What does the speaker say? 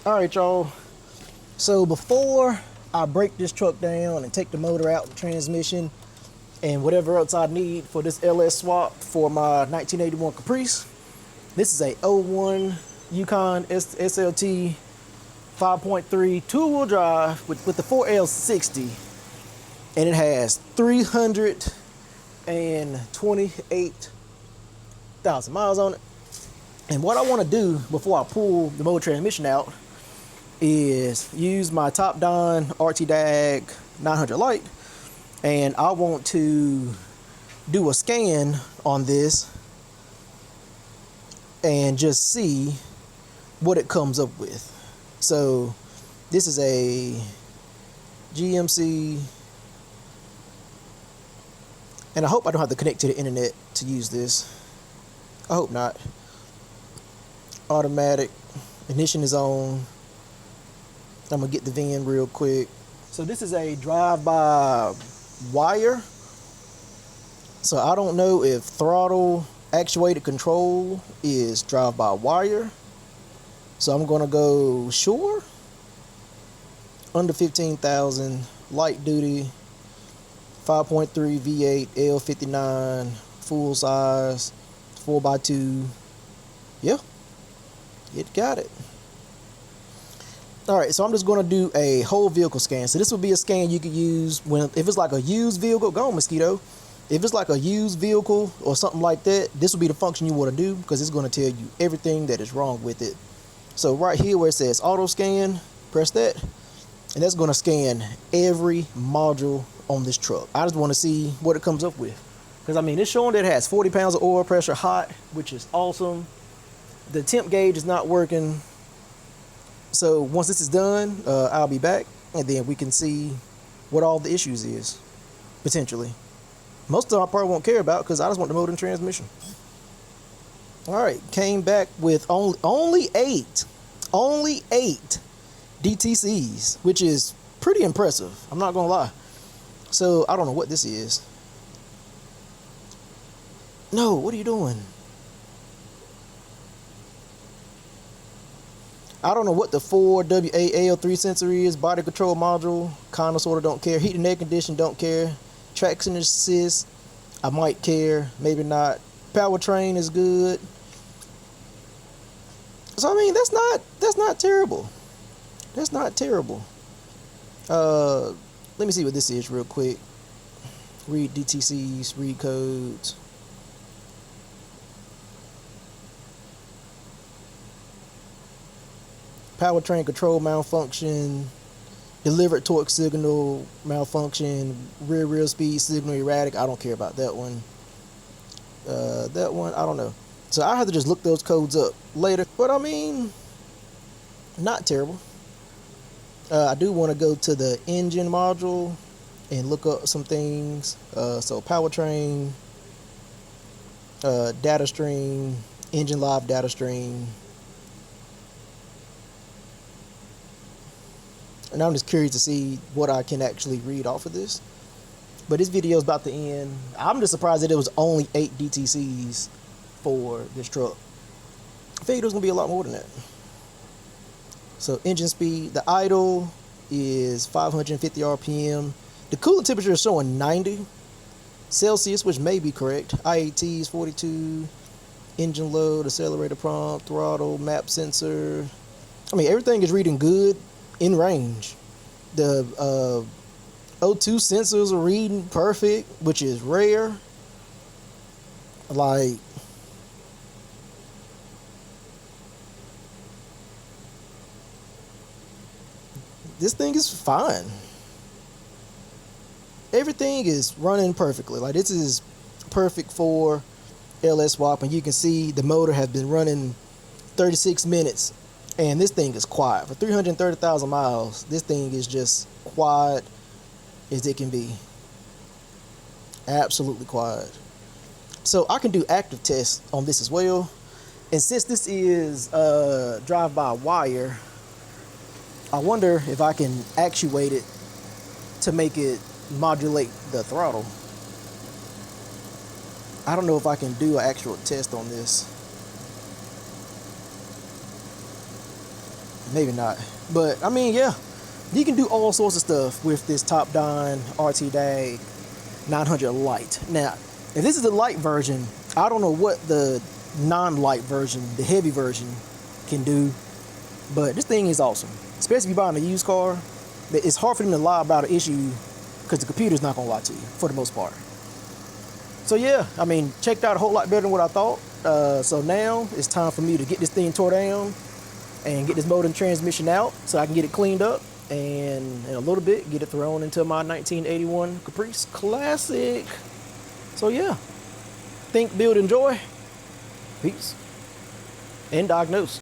All right, y'all. So before I break this truck down and take the motor out, the transmission, and whatever else I need for this LS swap for my 1981 Caprice, this is a 01 Yukon SLT 5.3 two-wheel drive with the 4L60, and it has 328,000 miles on it. And what I want to do before I pull the motor transmission out is use my Topdon ArtiDiag 900 Lite, and I want to do a scan on this and just see what it comes up with. So this is a GMC, and I hope I don't have to connect to the internet to use this. I hope not. Automatic, ignition is on. I'm gonna get the VIN real quick. So this is a drive-by wire. So I don't know if throttle actuated control is drive-by wire. So I'm gonna go sure. Under 15,000, light duty, 5.3 V8 L59, full size, 4x2. Yeah, it got it. All right, so I'm just going to do a whole vehicle scan. So this would be a scan you could use if it's like a used vehicle. Go on, mosquito. If it's like a used vehicle or something like that, this would be the function you want to do, because it's going to tell you everything that is wrong with it. So right here where it says auto scan, press that, and that's going to scan every module on this truck. I just want to see what it comes up with, because I mean, it's showing that it has 40 pounds of oil pressure hot, which is awesome. The temp gauge is not working. So once this is done, I'll be back, and then we can see what all the issues is, potentially. Most of them I probably won't care about, because I just want the motor and transmission. All right, came back with only eight DTCs, which is pretty impressive. I'm not gonna lie. So I don't know what this is. No, what are you doing? I don't know what the 4WAL3 sensor is. Body control module, kind of sort of don't care. Heat and air condition, don't care. Traction assist, I might care, maybe not. Powertrain is good. So I mean, that's not terrible. That's not terrible. Let me see what this is real quick. Read DTCs, read codes. Powertrain control malfunction, delivered torque signal malfunction, rear speed signal erratic. I don't care about that one. That one, I don't know. So I have to just look those codes up later. But I mean, not terrible. I do want to go to the engine module and look up some things. So powertrain, data stream, engine live data stream. And I'm just curious to see what I can actually read off of this. But this video is about to end. I'm just surprised that it was only 8 DTCs for this truck. I figured it was going to be a lot more than that. So engine speed, the idle is 550 RPM. The coolant temperature is showing 90 Celsius, which may be correct. IAT is 42. Engine load, accelerator prompt, throttle, map sensor. I mean, everything is reading good. In range. The O2 sensors are reading perfect, which is rare. Like, this thing is fine. Everything is running perfectly. Like, this is perfect for LS swap, and you can see the motor has been running 36 minutes. And this thing is quiet. For 330,000 miles, this thing is just quiet as it can be. Absolutely quiet. So I can do active tests on this as well. And since this is drive-by wire, I wonder if I can actuate it to make it modulate the throttle. I don't know if I can do an actual test on this. maybe not. But I mean, yeah, you can do all sorts of stuff with this Topdon ArtiDiag 900 Lite. Now, if this is the Lite version, I don't know what the non-Lite version, the heavy version, can do. But this thing is awesome, especially if you're buying a used car. It's hard for them to lie about an issue because the computer's not gonna lie to you for the most part. So yeah, I mean, checked out a whole lot better than what I thought. So now it's time for me to get this thing tore down and get this motor and transmission out so I can get it cleaned up, and in a little bit get it thrown into my 1981 Caprice Classic. So yeah, think, build, enjoy. Peace. And diagnose.